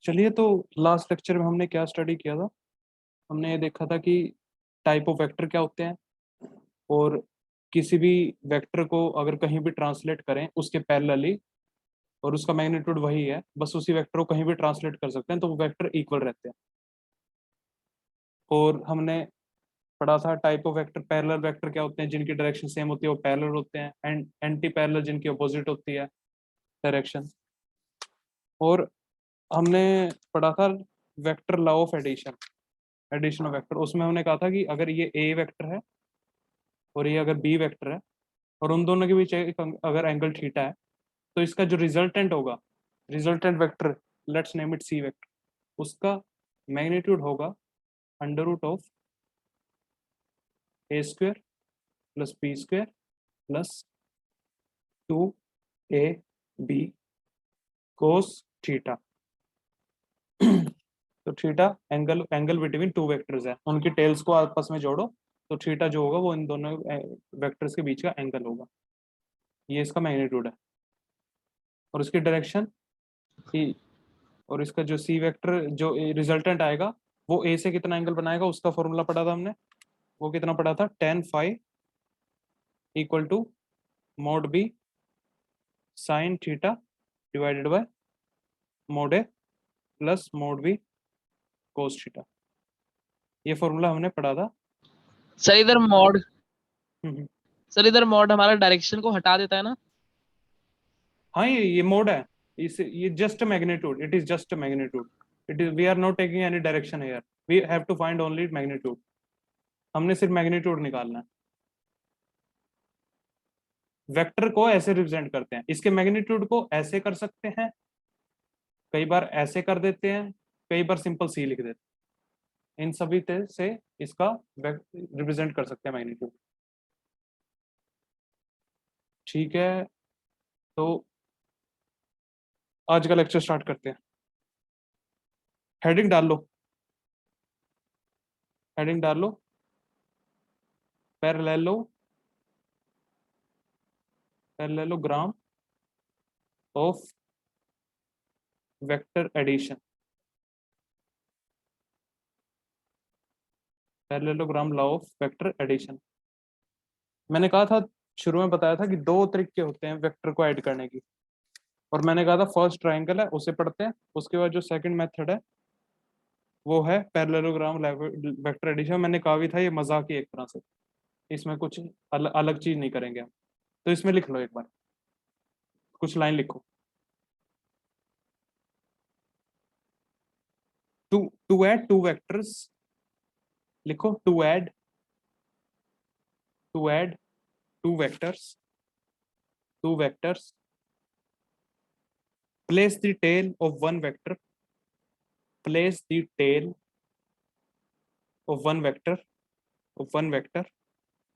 चलिए, तो last lecture में हमने क्या स्टडी किया था? हमने ये देखा था कि टाइप ऑफ वेक्टर क्या होते हैं, और किसी भी वेक्टर को अगर कहीं भी ट्रांसलेट करें उसके पैरेलली, और उसका मैग्नीट्यूड वही है, बस उसी वेक्टर को कहीं भी ट्रांसलेट कर सकते हैं तो वो वेक्टर इक्वल रहते हैं। और हमने पढ़ा था type of vector, parallel vector क्या होते हैं, जिनकी डायरेक्शन सेम होती है वो पैरेलल होते हैं, एंड एंटी पैरेलल जिनकी अपोजिट होती है डायरेक्शन। और हमने पढ़ा था vector law of addition, addition of vector. उसमें हमने कहा था कि अगर ये ए वेक्टर है और ये अगर बी वेक्टर है, और उन दोनों के बीच अगर एंगल थीटा है, तो इसका जो रिजल्टेंट होगा, resultant vector, let's name it C vector, उसका मैग्नीट्यूड होगा under root of A square plus B square plus 2ab cos theta. तो theta angle angle between two vectors है, उनकी टेल्स को आपस में जोड़ो तो थीटा जो होगा वो इन दोनों वेक्टर्स के बीच का एंगल होगा। ये इसका मैग्नीट्यूड है, और इसकी डायरेक्शन ई, और इसका जो सी वेक्टर जो रिजल्टेंट आएगा वो ए से कितना एंगल बनाएगा, उसका फॉर्मूला पढ़ा था हमने। वो कितना पढ़ा था, tan phi equal to mod B sine theta divided by mod A plus mod B cos theta. ये फॉर्मूला हमने पढ़ा था। सर इधर मॉड हम्म। सर इधर मॉड हमारा डायरेक्शन को हटा देता है ना? हाँ, ये मोड है। ये just magnitude, it is just magnitude. It is, we are not taking any direction here, we have to find only magnitude. हमने सिर्फ मैग्नीट्यूड निकालना है। वेक्टर को ऐसे रिप्रेजेंट करते हैं, इसके मैग्नीट्यूड को ऐसे कर सकते हैं, कई बार ऐसे कर देते हैं, कई बार सिंपल सी लिख देते हैं। इन सभी से इसका रिप्रेजेंट कर सकते हैं मैग्नीट्यूड। ठीक है, तो आज का लेक्चर स्टार्ट करते हैं। हेडिंग डाल लो, हेडिंग डाल लो, parallelogram of vector addition, parallelogram law of vector addition. मैंने कहा था, शुरू में बताया था कि दो तरीके होते हैं वेक्टर को ऐड करने की, और मैंने कहा था फर्स्ट ट्रायंगल है उसे पढ़ते हैं, उसके बाद जो सेकंड मेथड है वो है पैरेललोग्राम वेक्टर एडिशन। मैंने कहा भी था ये मजाक ही एक तरह से, इसमें कुछ अलग चीज नहीं करेंगे हम। तो इसमें लिख लो एक बार, कुछ लाइन लिखो। टू ऐड टू वेक्टर्स, लिखो to add two vectors place the tail of one vector, place the tail of one vector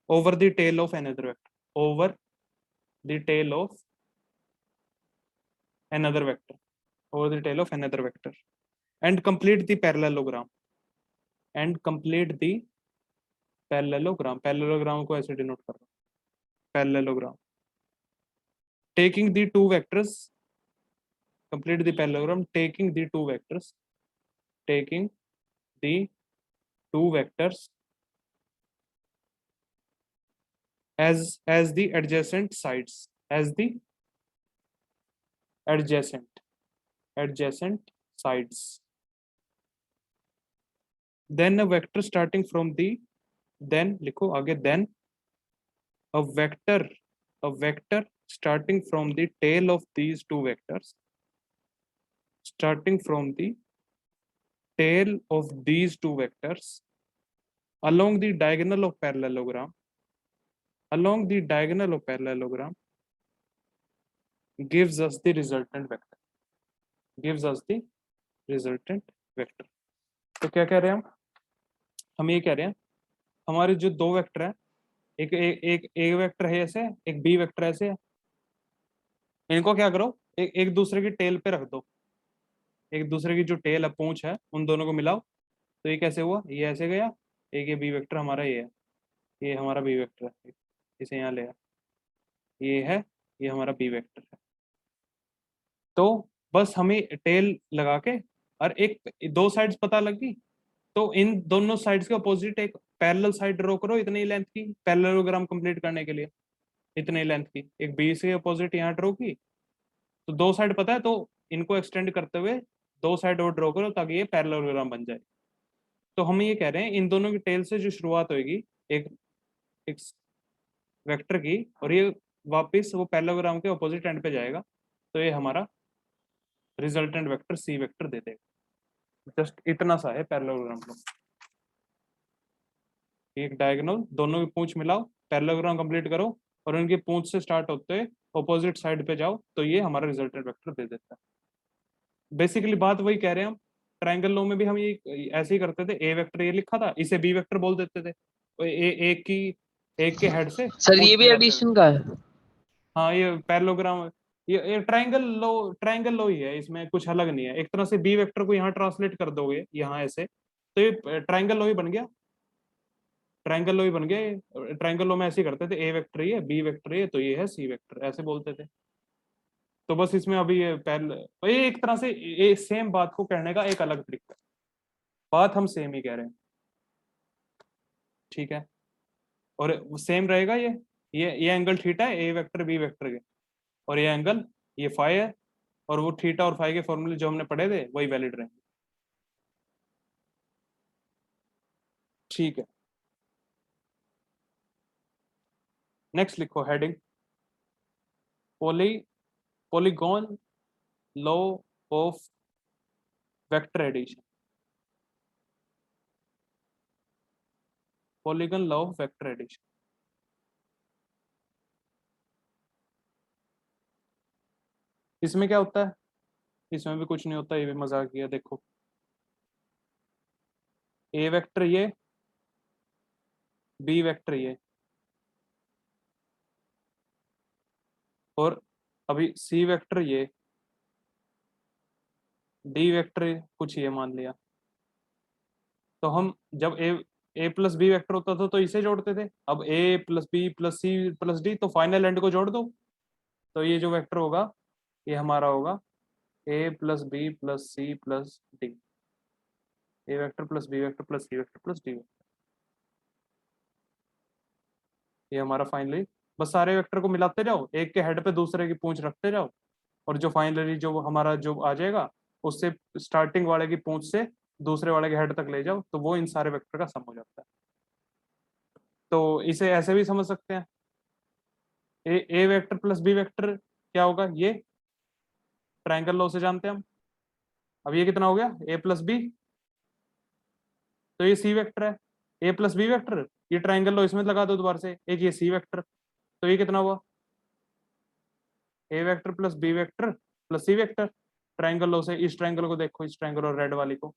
over the tail of another vector, over the tail of another vector, over the tail of another vector, and complete the parallelogram, and complete the parallelogram को ऐसे denote कर रहा हूं, parallelogram taking the two vectors, complete the parallelogram taking the two vectors, taking the two vectors as the adjacent sides, as the adjacent sides. Then a vector starting from the, then लिखो आगे, then a vector starting from the tail of these two vectors, starting from the tail of these two vectors along the diagonal of parallelogram, along the diagonal of parallelogram gives us the resultant vector, gives us the resultant vector. तो क्या कह रहे हैं हम ये कह रहे हैं हमारे जो दो वेक्टर हैं, एक ए वेक्टर है ऐसे, एक बी वेक्टर ऐसे है, इनको क्या करो, एक दूसरे की टेल पे रख दो, एक दूसरे की जो टेल है, पूंछ है, उन दोनों को मिलाओ। तो ये कैसे हुआ, ये ऐसे गया, एक ये बी वेक्टर हमारा ये है, ये हमारा बी वेक्टर है, इसे यहाँ ले आ, ये है, ये हमारा बी वेक्टर है। तो बस हमें टेल लगा के और एक दो साइड्स पता लगी, तो इन दोनों साइड्स के अपोजिट एक पैरेलल साइड ड्रॉ करो इतनी लेंथ की, पैरेललोग्राम कंप्लीट करने के लिए इतनी लेंथ की एक बी से अपोजिट यहाँ ड्रॉ की, तो दो साइड पता है, तो इनको एक्सटेंड करते हुए दो साइड और ड्रॉ करो ताकि ये पैरेललोग्राम बन जाए। तो हम ये कह रहे हैं इन दोनों की टेल से जो शुरुआत होगी एक एक वेक्टर की, और ये वापस वो पैरेललोग्राम के अपोजिट एंड पे जाएगा, तो ये हमारा रिजल्टेंट वेक्टर सी वेक्टर दे देगा। जस्ट इतना सा है पैरेललोग्राम का। एक डायगोनल दोनों की पूंछ मिलाओ, पैरेललोग्राम कंप्लीट करो, और उनकी पूंछ से स्टार्ट होते ऑपोजिट साइड पे जाओ, तो ये हमारा रिजल्टेंट वेक्टर दे देता है। बेसिकली बात वही कह रहे हैं हम, ट्रायंगल लॉ में भी हम ये ऐसे ही करते थे, ए वेक्टर ये लिखा था, इसे बी वेक्टर बोल देते थे, तो एक के हेड से सर ये पूंछ भी मिलाते थे। एडिशन का है? हाँ ये पैरेललोग्राम, ये ट्रायंगल लो ही है, इसमें कुछ अलग नहीं है। एक तरह से बी वेक्टर को यहाँ ट्रांसलेट कर दोगे यहाँ ऐसे, तो ये ट्रायंगल लो ही बन गया, ट्रायंगल लो ही बन गया। ट्रायंगल लो में ऐसे ही करते थे, ए वेक्टर ये, बी वेक्टर ये, तो ये है सी वेक्टर, ऐसे बोलते थे। तो बस इसमें अभी ये ये एक तरह से ये सेम बात को कहने का एक अलग तरीका है, बात हम सेम ही कह रहे हैं, ठीक है। और सेम रहेगा ये एंगल थीटा है ए वेक्टर बी वेक्टर के, और ये एंगल ये फाई है, और वो थीटा और फाई के फॉर्मूले जो हमने पढ़े थे वही वैलिड रहेंगे, ठीक है। नेक्स्ट लिखो heading, poly polygon law of vector addition, polygon law of vector addition. इसमें क्या होता है? इसमें भी कुछ नहीं होता, ये भी मजाक किया। देखो ए वेक्टर ये, बी वेक्टर ये, और अभी सी वेक्टर ये, डी वेक्टर कुछ ये मान लिया। तो हम जब ए प्लस बी वेक्टर होता था तो इसे जोड़ते थे, अब A plus B plus C plus D, तो फाइनल एंड को जोड़ दो, तो ये जो वेक्टर होगा ये हमारा होगा A plus B plus C plus D, A vector plus B vector plus C vector plus D vector, ये हमारा फाइनली। बस सारे वेक्टर को मिलाते जाओ, एक के हेड पे दूसरे की पूंछ रखते जाओ, और जो फाइनली जो हमारा जो आ जाएगा उससे स्टार्टिंग वाले की पूंछ से दूसरे वाले के हेड तक ले जाओ, तो वो इन सारे वेक्टर का सम हो जाता है। तो इसे ऐसे भी समझ सकते हैं, A vector plus B vector क्या होगा, ये ट्रायंगल लॉ से जानते हैं हम। अब ये कितना हो गया ए प्लस बी, तो ये सी वेक्टर है। ए प्लस बी वेक्टर, ये ट्रायंगल लॉ इसमें लगा दो दोबारा से, एक ये सी वेक्टर, तो ये कितना हुआ A vector plus B vector plus C vector. Triangle law से इस ट्रायंगल को देखो, इस ट्रायंगल और रेड वाली को,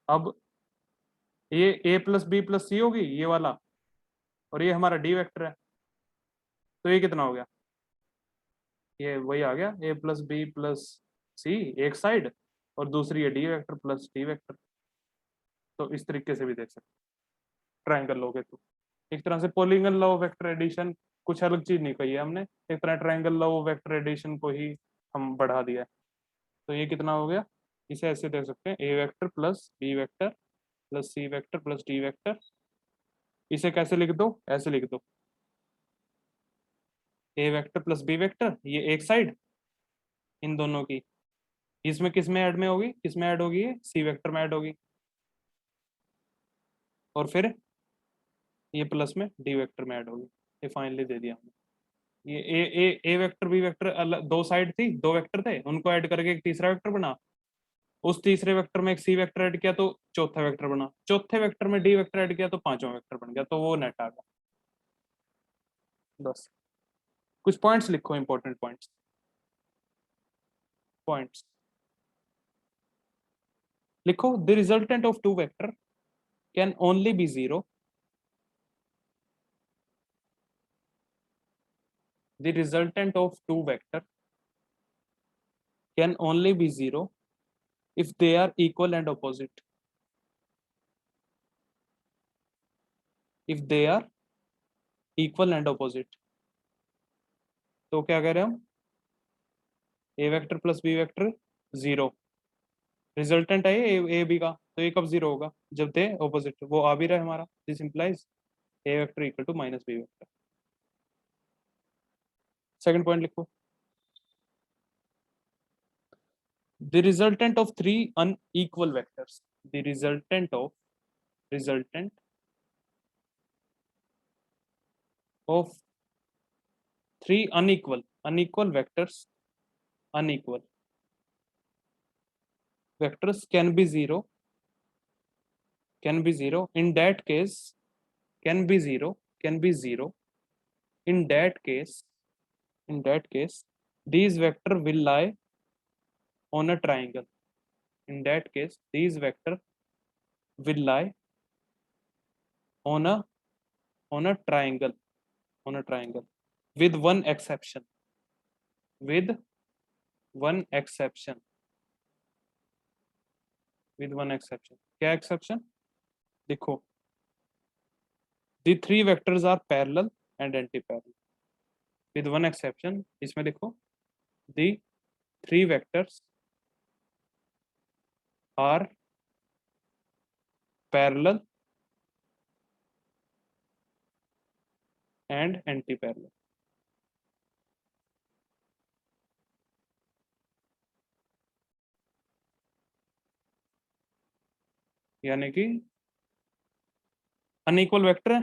अब ये ए प्लस बी प्लस सी होगी ये वाला, और ये हमारा डी वेक्टर है, तो ये कितना हो गया, ये वही आ गया ए प्लस बी प्लस सी एक साइड, और दूसरी है D vector plus D vector. तो इस तरीके से भी देख सकते ट्रायंगल लॉ के थ्रू। एक तरह से polygon law of vector addition, कुछ अलग चीज नहीं कही है हमने, एक तरह triangle law of vector addition को ही हम बढ़ा दिया है। तो ये कितना हो गया, इसे ऐसे देख सकते हैं A vector plus B vector plus C vector plus D vector. इसे कैसे लिख दो, ऐसे लिख दो, A vector plus B vector ये एक साइड इन दोनों की, इसमें किस में ऐड में होगी, किस में ऐड होगी, ये सी वेक्टर में ऐड होगी, और फिर ये प्लस में डी वेक्टर में ऐड होगी। ये फाइनली दे दिया हमने। ये ए वेक्टर बी वेक्टर अलग दो साइड थी, दो वेक्टर थे, उनको ऐड करके एक तीसरा वेक्टर बना, उस तीसरे वेक्टर में एक सी वेक्टर ऐड किया तो चौथा वेक्टर बना, चौथे वेक्टर में डी वेक्टर ऐड किया तो पांचवा वेक्टर बन गया, तो वो नेट आ गया। बस कुछ पॉइंट्स लिखो, इंपॉर्टेंट पॉइंट्स। पॉइंट्स लिखो, the resultant of two vector can only be zero, the resultant of two vector can only be zero if they are equal and opposite, if they are equal and opposite। तो क्या कह रहे हैं हम, A vector plus B vector zero, resultant है A B का, तो ये कब जीरो होगा, जब दे ऑपोजिट, वो आ भी रहा है हमारा, this implies A vector equal to minus B vector. Second point लिखो, the resultant of three unequal vectors, the resultant of three unequal vectors can be zero, in that case in that case these vector will lie on a triangle, in that case these vector will lie on a triangle, with one exception, with one exception क्या exception, देखो, the three vectors are parallel and anti-parallel, with one exception, इसमें देखो, the three vectors are parallel and anti-parallel। यानी कि unequal vector है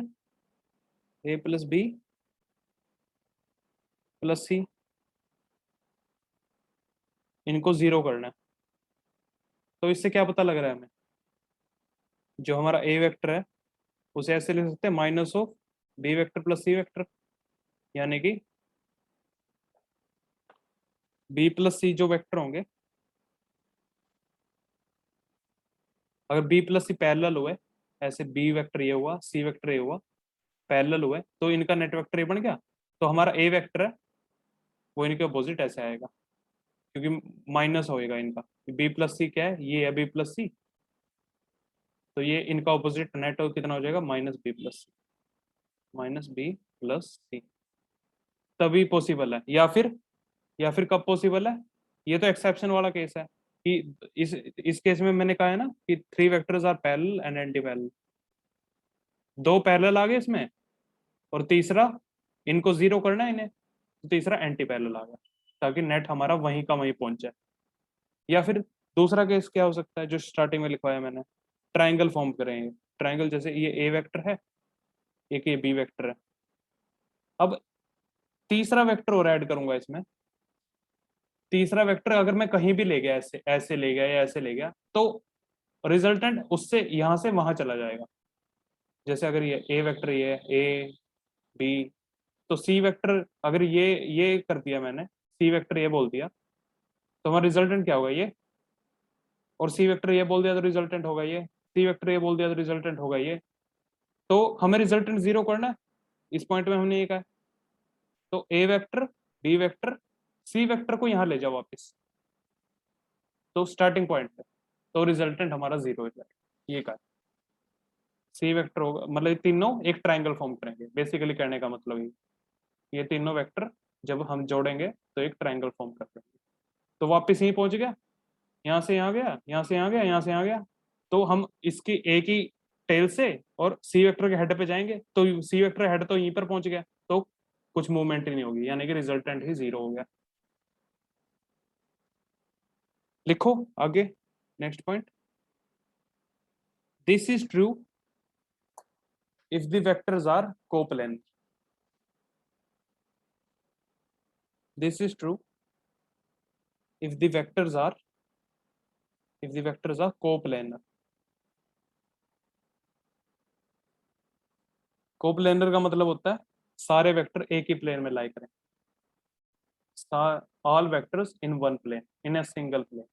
A plus B plus सी, इनको zero करना है, तो इससे क्या पता लग रहा है हमें, जो हमारा ए वेक्टर है उसे ऐसे लिख सकते हैं minus of B vector plus C vector, यानी कि बी प्लस सी जो वेक्टर होंगे, अगर बी प्लस सी पैरेलल हुए, ऐसे बी वेक्टर ये हुआ, सी वेक्टर ये हुआ, पैरेलल हुए, तो इनका नेट वेक्टर ये बन गया, तो हमारा ए वेक्टर है वो इनके अपोजिट ऐसे आएगा, क्योंकि माइनस होएगा इनका, बी प्लस सी क्या है, ये है बी प्लस सी, तो ये इनका ऑपोजिट नेट कितना हो जाएगा, माइनस बी प्लस सी, तभी पॉसिबल है, या फिर कब पॉसिबल है, ये तो एक्सेप्शन वाला केस है कि इस केस में मैंने कहा है ना कि three vectors are parallel and anti parallel, दो पैरेलल आ गए इसमें, और तीसरा इनको जीरो करना है इन्हें, तो तीसरा एंटी पैरेलल आ गया, ताकि नेट हमारा वहीं का वहीं पहुंच जाए। या फिर दूसरा केस क्या हो सकता है, जो स्टार्टिंग में लिखवाया मैंने, ट्राइंगल फॉर्म करेंगे, ट्राइंगल जैसे ये ए वेक्टर है, एक ये बी वेक्टर है, अब तीसरा वेक्टर और ऐड करूंगा इसमें, तीसरा वेक्टर अगर मैं कहीं भी ले गया, ऐसे ऐसे ले गया या ऐसे ले गया, तो रिजल्टेंट उससे यहां से वहां चला जाएगा, जैसे अगर ये ए वेक्टर ये ए बी, तो सी वेक्टर अगर ये कर दिया मैंने, सी वेक्टर ये बोल दिया, तो हमारा रिजल्टेंट क्या होगा ये, और सी वेक्टर ये बोल दिया तो रिजल्टेंट होगा ये, सी वेक्टर ये बोल दिया तो रिजल्टेंट होगा ये, तो हमें रिजल्टेंट जीरो करना है, इस पॉइंट में हमने ये कहा, तो A vector B vector C vector को यहां ले जाओ वापस, तो स्टार्टिंग पॉइंट है, तो रिजल्टेंट हमारा जीरो हो जाएगा, ये कहा, सी वेक्टर होगा, मतलब ये तीनों एक ट्राइंगल फॉर्म करेंगे, बेसिकली कहने का मतलब ये तीनों वेक्टर जब हम जोड़ेंगे तो एक ट्राइंगल फॉर्म कर देंगे, तो वापस यहीं पहुंच गया, यहाँ से यहाँ गया, यहाँ से यहाँ गया, यहाँ से यहाँ गया, तो हम इसकी एक ही टेल से और सी वेक्टर के हेड पे जाएंगे, तो सी वेक्टर हेड तो यहीं पर पहुंच गया, तो कुछ मूवमेंट ही नहीं होगी, यानी कि रिजल्टेंट ही जीरो हो गया। लिखो आगे next point, this is true if the vectors are coplanar, this is true if the vectors are coplanar, coplanar का मतलब होता है सारे वेक्टर एक ही प्लेन में लाई करें, all vectors in one plane, in a single plane,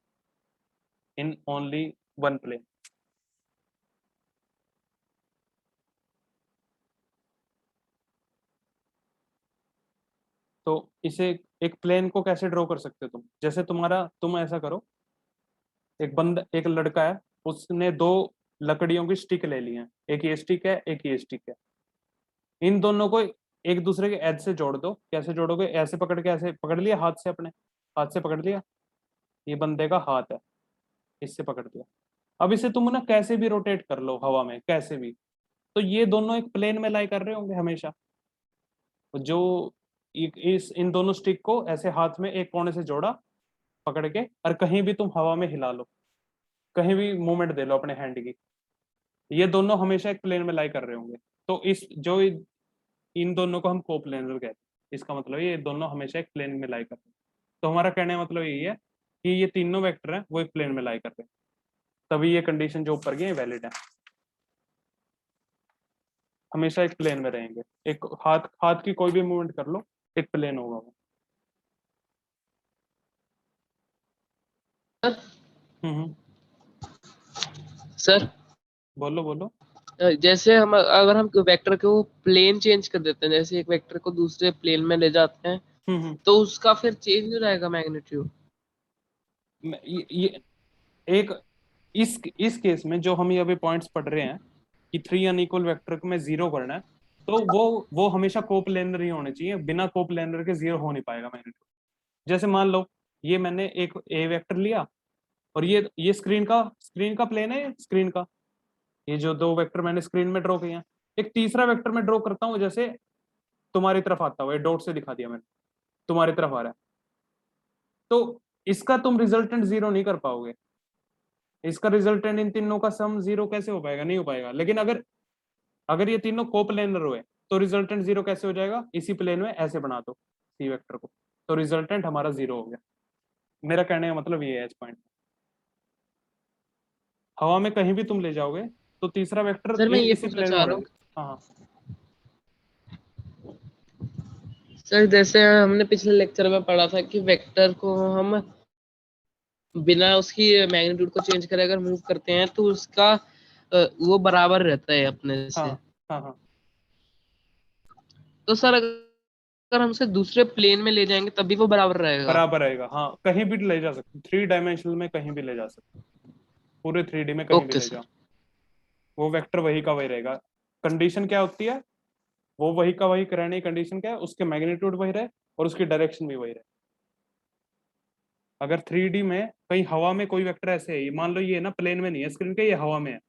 in only one plane। तो इसे एक प्लेन को कैसे ड्रॉ कर सकते हो तुम, जैसे तुम ऐसा करो, एक लड़का है, उसने दो लकड़ियों की स्टिक ले ली है, एक ये स्टिक है एक ये स्टिक है, इन दोनों को एक दूसरे के एज से जोड़ दो, कैसे जोड़ोगे, ऐसे पकड़ के, ऐसे पकड़ लिया हाथ से, अपने हाथ से पकड़ लिया, ये बंदे का हाथ है, इससे पकड़ दिया। अब इसे तुम ना कैसे भी रोटेट कर लो हवा में, कैसे भी, तो ये दोनों एक प्लेन में लाई कर रहे होंगे हमेशा। जो इस इन दोनों स्टिक को ऐसे हाथ में एक कोने से जोड़ा पकड़ के, और कहीं भी तुम हवा में हिला लो, कहीं भी मूवमेंट दे लो अपने हैंड की, ये दोनों हमेशा एक प्लेन में लाई कर रहे होंगे। तो इस जो इन दोनों को हम कोप्लेनर कहते हैं। इसका मतलब ये दोनों हमेशा एक प्लेन में लाई कर रहे हैं। तो हमारा कहने का मतलब यही है कि ये तीनों वेक्टर हैं वो एक प्लेन में लाई कर रहे हैं, तभी ये कंडीशन जो ऊपर की है वैलिड है। हमेशा एक प्लेन में रहेंगे, एक हाथ हाथ की कोई भी मूवमेंट कर लो, एक प्लेन होगा वो। हम्म। सर बोलो बोलो। जैसे हम अगर हम वेक्टर को प्लेन चेंज कर देते हैं, जैसे एक वेक्टर को दूसरे प्लेन में ले जाते हैं, हम्म। तो उसका फिर चेंज हो जाएगा मैग्नीट्यूड। ये एक इस केस में जो हम ये अभी पॉइंट्स पढ़ रहे हैं कि थ्री अनइक्वल वेक्टर को में जीरो करना है, तो वो हमेशा कोप्लेनर ही होने चाहिए, बिना कोप्लेनर के जीरो हो नहीं पाएगा मैग्नीट्यूड। जैसे मान लो ये मैंने एक ए वेक्टर लिया, और ये स्क्रीन का प्लेन है, स्क्रीन का ये जो दो वेक्टर मैंने स्क्रीन में ड्रॉ किए हैं, एक तीसरा वेक्टर में ड्रॉ करता हूँ, जैसे तुम्हारी तरफ आता हुआ, डॉट से दिखा दिया मैंने, तुम्हारी तरफ आ रहा है, तो इसका तुम रिजल्टेंट जीरो नहीं कर पाओगे। इसका रिजल्टेंट इन तीनों का सम जीरो कैसे हो पाएगा, नहीं हो पाएगा। लेकिन अगर अगर ये तीनों कोप्लेनर हुए, तो रिजल्टेंट जीरो कैसे हो जाएगा, इसी प्लेन में ऐसे बना दो सी वेक्टर को, तो रिजल्टेंट हमारा जीरो हो गया। मेरा कहने का मतलब ये है इस पॉइंट। हवा में कहीं भी तुम ले जाओगे तो तीसरा वेक्टर सर मैं ये इसी पूछना प्लेन में चाह होना रहा हूँ, चाहिए। हाँ हाँ। सर जैसे हमने पिछले लेक्चर में पढ़ा था कि वेक्टर को हम बिना उसकी मैग्नीट्यूड को चेंज करे अगर मूव करते हैं तो उसका वो बराबर रहता है अपने हाँ से। हाँ हाँ। तो सर अगर हम उसे दूसरे प्लेन में ले जाएंगे तब भी वो बराबर रहेगा। बराबर रहेगा, हाँ, कहीं भी ले जा सकते, थ्री डायमेंशनल में कहीं भी ले जा सकते, पूरे थ्री डी में कहीं भी ओके ले सर। जाओ, वो वेक्टर वही का वही रहेगा। कंडीशन क्या होती है, वो वही का वही रहने की कंडीशन क्या है, उसके मैग्नीट्यूड वही रहे और उसकी डायरेक्शन भी वही रहे। अगर थ्री डी में कहीं हवा में कोई वेक्टर ऐसे है, ये मान लो ये ना प्लेन में नहीं है स्क्रीन के, ये हवा में है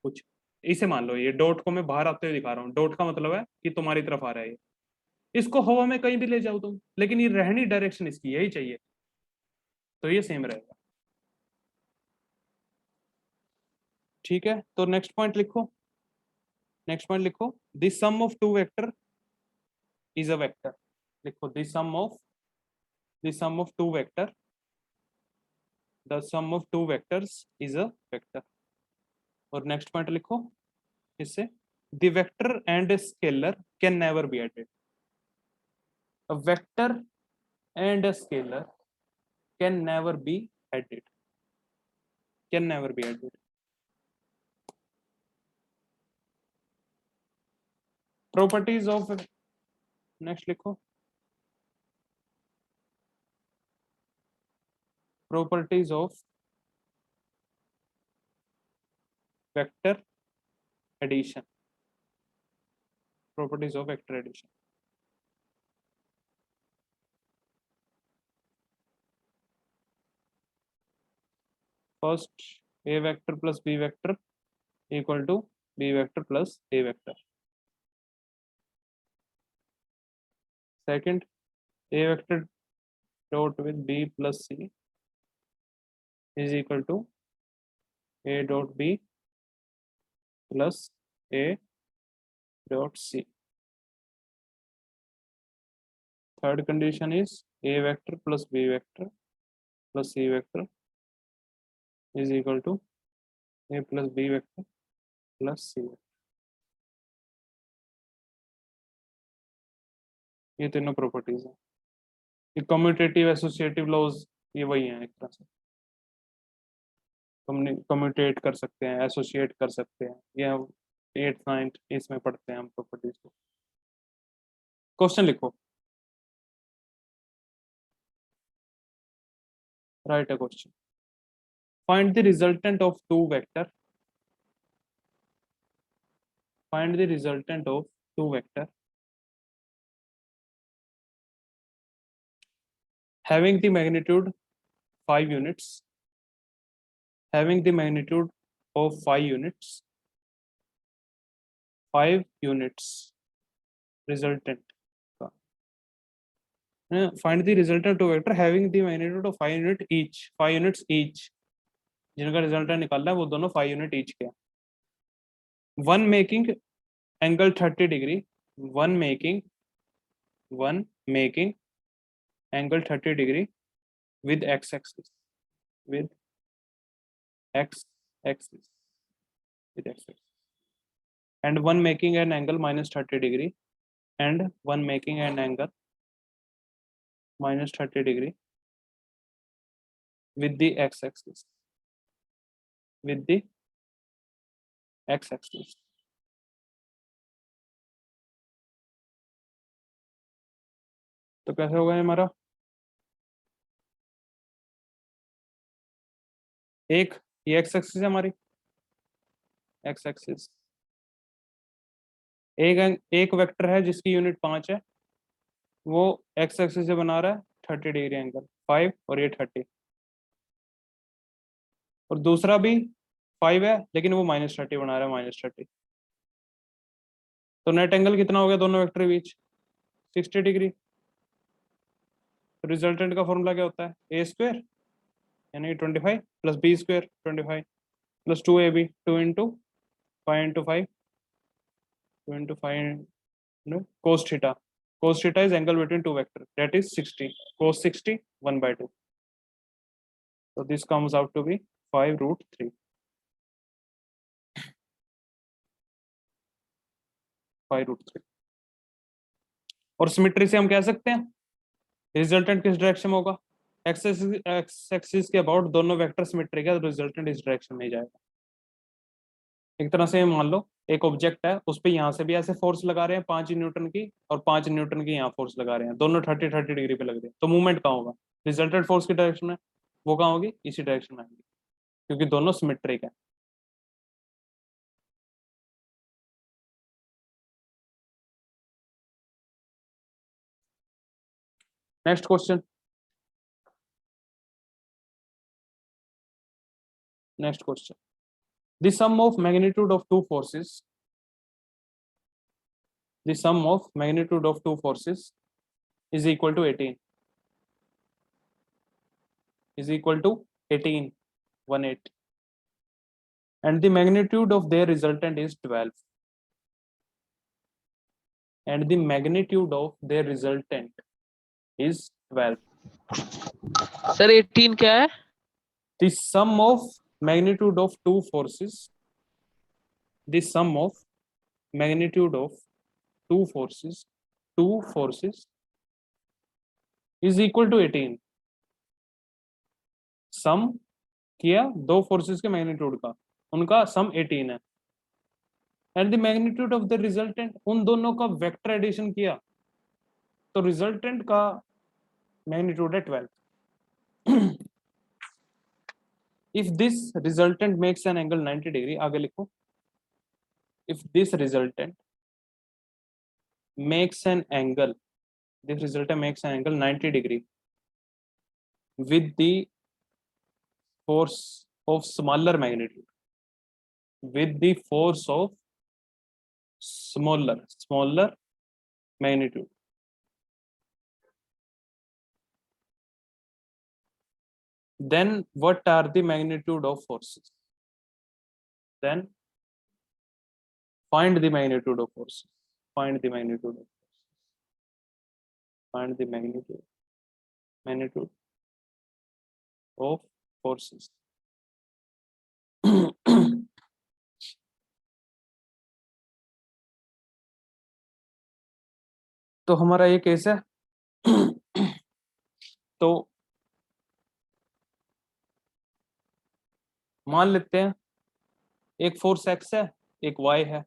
कुछ, इसे मान लो ये डॉट को मैं बाहर आते हुए दिखा रहा हूँ, डॉट का मतलब है कि तुम्हारी तरफ आ रहा है ये, इसको हवा में कहीं भी ले जाओ तुम, लेकिन ये रहनी डायरेक्शन इसकी यही चाहिए, तो ये सेम रहेगा। ठीक है, तो नेक्स्ट पॉइंट लिखो। नेक्स्ट पॉइंट लिखो, the sum of two vector is a vector. लिखो the sum of two vector, the sum of two vectors is a vector. और नेक्स्ट पॉइंट लिखो इससे, the vector and scalar can never be added. A vector and a scalar can never be added, can never be added। Properties of, next लिखो, properties of vector addition, properties of vector addition. First, A vector plus B vector equal to B vector plus A vector. Second, A vector dot with B plus C is equal to A dot B plus A dot C. Third condition is A vector plus B vector plus C vector is equal to A plus B vector plus C. ये तीनों properties हैं। ये commutative associative laws, ये वही हैं एक तरह से, कम्यूटेट कर सकते हैं, एसोसिएट कर सकते हैं, ये हम 8th 9th इसमें पढ़ते हैं हम प्रॉपर्टीज को। क्वेश्चन लिखो, write a question, find the resultant of two vector, find the resultant of two vector having the magnitude 5 units having the magnitude of 5 units resultant. Find the resultant of vector having the magnitude of 5 units each. जिनका resultant निकालना है वो दोनों 5 unit each के. One making angle 30 degree, one making angle 30 degree with x axis and one making an angle minus 30 degree and one making an angle minus 30 degree with the x axis तो कैसे होगा हमारा, एक ये x axis है हमारी, x axis, एक vector है जिसकी यूनिट 5 है, वो x एक्सिस से बना रहा है 30 डिग्री एंगल 5 और ये 30, और दूसरा भी 5 है लेकिन वो -30 बना रहा है -30. तो नेट एंगल कितना हो गया दोनों वेक्टर के बीच, 60 डिग्री. रिजल्टेंट का फॉर्मूला क्या होता है, ए स्क्वायर यानी 25 plus B square 25 plus 2ab 2 into 5 into 5 2 into 5 cos theta. Cos theta is angle between two vectors, that is 60. Cos 60 1/2. So this comes out to be 5√3. 5√3. और symmetry से हम कह सकते हैं रिजल्टेंट किस डायरेक्शन में होगा, एक्स एक्सिस के अबाउट दोनों वेक्टर सिमेट्रिक है, तो रिजल्टेंट इस डायरेक्शन में ही जाएगा. एक तरह से मान लो एक ऑब्जेक्ट है, उस पर यहाँ से भी ऐसे फोर्स लगा रहे हैं 5 न्यूटन की और 5 न्यूटन की यहाँ फोर्स लगा रहे हैं, दोनों 30 डिग्री पे लग रहे हैं, तो मूवमेंट कहाँ होगा, रिजल्टेंट फोर्स की डायरेक्शन में, वो कहाँ होगी, इसी डायरेक्शन में आएगी क्योंकि दोनों सिमेट्रिक है. Next question. The sum of magnitude of two forces is equal to 18. Is equal to 18, 18. And the magnitude of their resultant is 12. And the magnitude of their resultant is 12. Sir 18 क्या है? The sum of magnitude of two forces. The sum of magnitude of two forces is equal to 18. सम किया दो forces के magnitude का, उनका सम 18 है. And the magnitude of the resultant, उन दोनों का वेक्टर एडिशन किया तो रिजल्टेंट का मैग्नीट्यूड है 12. If this resultant makes an angle 90 degree, आगे लिखो, if this resultant makes an angle 90 degree with the force of smaller magnitude, with the force of smaller magnitude, then what are the magnitude of forces? Then find the magnitude of forces. Find the magnitude of forces. Find the magnitude of forces. तो हमारा ये case है. तो मान लेते हैं एक force x है, एक वाई है.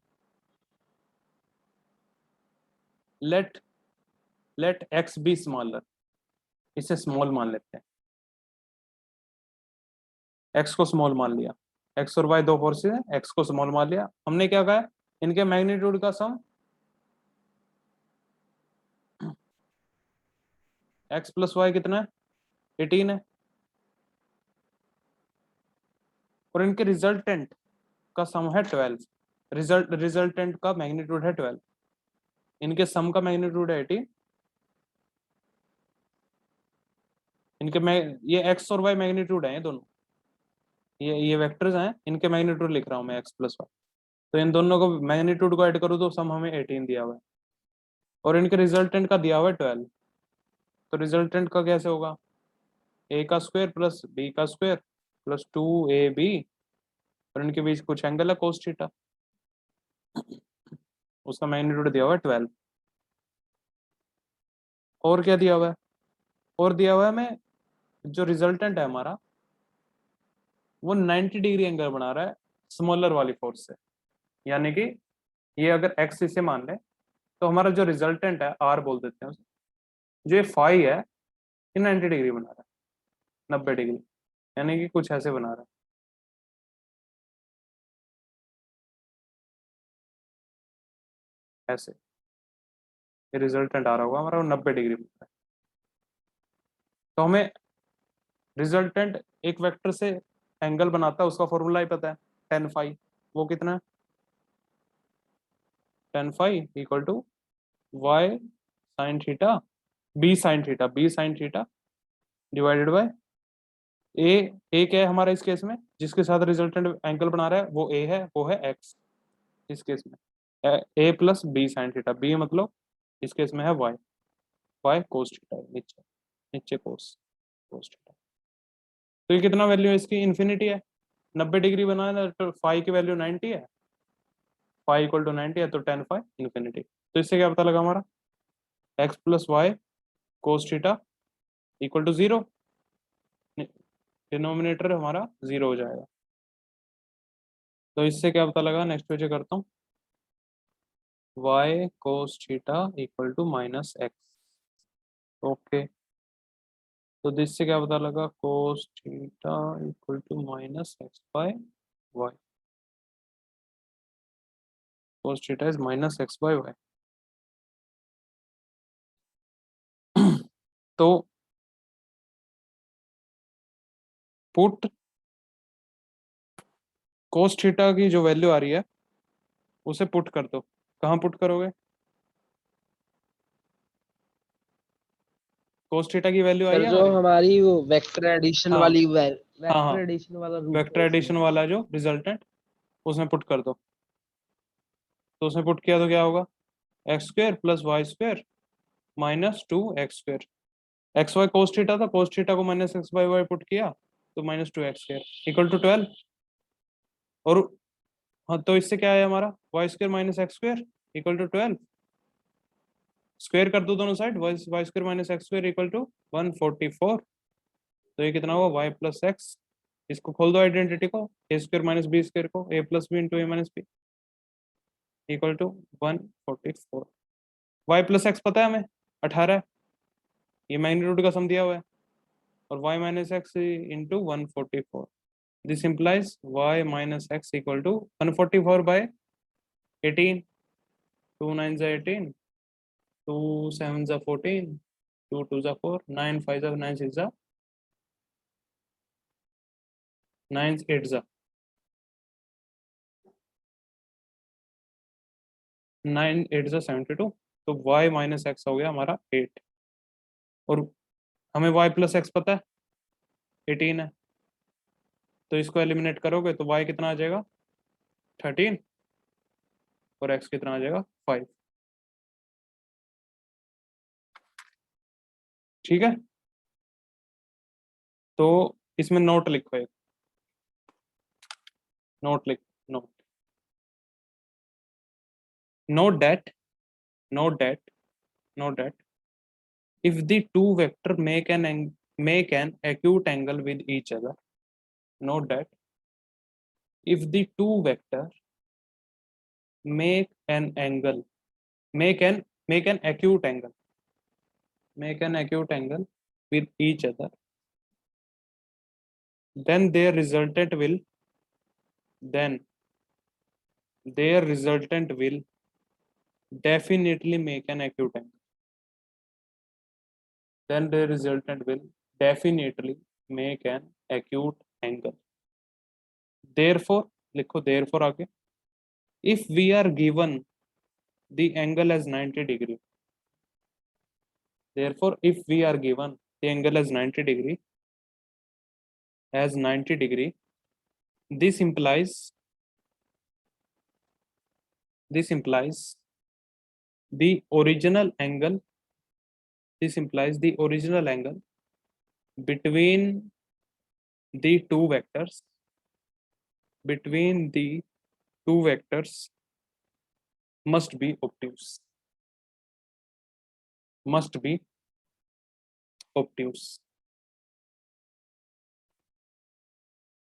लेट एक्स बी स्मॉलर, इसे स्मॉल मान लेते हैं, एक्स को स्मॉल मान लिया. एक्स और वाई दो फोर्सेस हैं, एक्स को स्मॉल मान लिया. हमने क्या कहा, इनके मैग्नीट्यूड का सम एक्स प्लस वाई कितना है, 18 है. और इनके रिजल्टेंट का सम है 12। रिजल्टेंट का मैग्नीट्यूड है 12, इनके सम का मैग्नीट्यूड है 18। इनके ये एक्स और वाई मैग्नीट्यूड है, ये दोनों, ये वेक्टर्स हैं, इनके मैग्नीट्यूड लिख रहा हूँ मैं एक्स प्लस वाई। तो इन दोनों को मैग्नीट्यूड को ऐड करूँ तो सम हमें 18 दिया हुआ है, और इनके रिजल्टेंट का दिया हुआ है 12। तो रिजल्टेंट का कैसे होगा, ए का स्क्वायर प्लस बी का स्क्वायर प्लस 2ab, और इनके बीच कुछ एंगल है कोस थीटा, उसका मैग्नीट्यूड दिया हुआ है 12। और क्या दिया हुआ है, और दिया हुआ है हमें जो रिजल्टेंट है हमारा वो 90 डिग्री एंगल बना रहा है स्मॉलर वाली फोर्स से। यानी कि ये अगर एक्स इसे मान ले तो हमारा जो रिजल्टेंट है आर बोल देते हैं उसे, जो ये फाई है ये 90 डिग्री बना रहा है, 90 डिग्री, यानी कि कुछ ऐसे बना रहा है, ऐसे ये रिजल्टेंट आ रहा होगा हमारा, वो 90 डिग्री बन रहा है। तो हमें रिजल्टेंट एक वेक्टर से एंगल बनाता है उसका फॉर्मूला ही पता है, टेन फाई। वो कितना है, tan phi equal to Y sine theta B sine theta divided by A. A क्या है हमारा इस केस में, जिसके साथ रिजल्टेंट एंगल बना रहा है वो ए है, वो है एक्स इस केस में, A plus B sine theta, B मतलब इस केस में है वाई, वाई कोस थीटा है नीचे, नीचे कोस कोस थीटा। तो ये कितना वैल्यू है इसकी, इन्फिनिटी है, 90 डिग्री बना है तो फाई की वैल्यू 90 है, फाई इक्वल टू 90 है, तो टेन फाई इन्फिनिटी। तो इससे क्या पता लगा हमारा, X plus Y cos theta equal to 0, denominator हमारा 0 हो जाएगा। तो इससे क्या पता लगा, नेक्स्ट पेज करता हूँ, y cos theta equal to minus X. Okay, तो इससे क्या पता लगा, cos theta equal to minus X by Y, cos theta is minus X by Y. तो पुट cos थीटा की जो वैल्यू आ रही है उसे पुट कर दो, कहाँ पुट करोगे, cos थीटा की वैल्यू आई सर है जो हमारी, हमारी वो वेक्टर एडिशन हाँ वाली हाँ वेक्टर हाँ, एडिशन वाला रूल वेक्टर है इसमें। एडिशन वाला जो रिजल्टेंट उसमें पुट कर दो। तो उसमें पुट किया तो क्या होगा, X square plus Y square minus 2x square, X Y cos theta था, कोस थीटा को minus X by Y put किया तो minus 2x square equal to 12। और हाँ, तो इससे क्या है हमारा, Y square minus X square equal to 12, square कर दो दोनों side, Y Y square minus X square equal to 144। तो ये कितना हुआ, वाई प्लस एक्स, इसको खोल दो आइडेंटिटी को, A square minus B square को, A plus B into A minus B equal to 144। Y plus X पता है हमें 18 है, ये मैग्नीट्यूड का सम दिया हुआ है, और Y minus X into 144, this implies y minus x equal to 144 by 18, 2 9 are 18, 2 7 are 14, 2 2 are 4, 9 5 are 9 6 are 9 8 are 9 8 are 72। तो y माइनस एक्स हो गया हमारा 8, और हमें y प्लस एक्स पता है 18 है, तो इसको एलिमिनेट करोगे तो y कितना आ जाएगा 13, और x कितना आ जाएगा 5। ठीक है, तो इसमें नोट लिखो, एक नोट लिख, note note that note that note that if the two vector make an acute angle with each other, note that if the two vector make an angle make an acute angle with each other, then then their resultant will definitely make an acute angle, then their resultant will definitely make an acute angle, therefore लिखो, therefore आगे, if we are given the angle as 90 degree, therefore if we are given the angle as 90 degree, this implies the original angle, this implies the original angle between the two vectors, must be obtuse,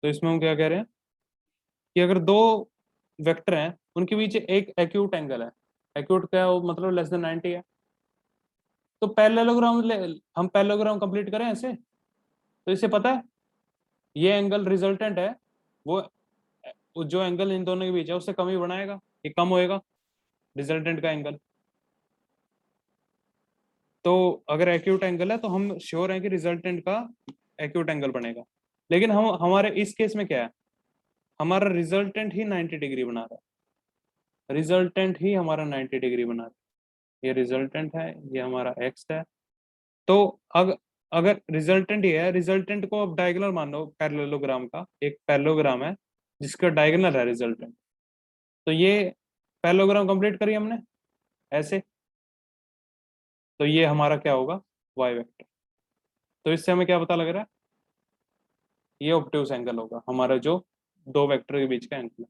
तो इसमें हम क्या कह रहे हैं कि अगर दो वेक्टर हैं उनके बीच एक एक्यूट एंगल है, एक्यूट क्या है वो, मतलब लेस देन 90 है, तो पैरेललोग्राम हम पैरेललोग्राम कंप्लीट करें ऐसे, तो इससे पता है ये एंगल रिजल्टेंट है, वो जो एंगल इन दोनों के बीच है उससे कम ही बनाएगा, ये कम होएगा रिजल्टेंट का एंगल। तो अगर एक्यूट एंगल है तो हम श्योर हैं कि रिजल्टेंट का एक्यूट एंगल बनेगा, लेकिन हम हमारे इस केस में क्या है, हमारा रिजल्टेंट ही 90 डिग्री बना रहा है, रिजल्टेंट ही हमारा 90 डिग्री बना रहा है, ये रिजल्टेंट है, ये हमारा एक्स है। तो अगर रिजल्टेंट ये है, रिजल्टेंट को अब डायगोनल मान लो पैरेललोग्राम का, एक पैरेललोग्राम है जिसका डायगोनल है रिजल्टेंट, तो ये पैरेललोग्राम कंप्लीट करिए हमने ऐसे, तो ये हमारा क्या होगा, वाई वेक्टर। तो इससे हमें क्या पता लग रहा है, ये ऑब्ट्यूज एंगल होगा हमारा जो दो वेक्टर के बीच का एंगल है,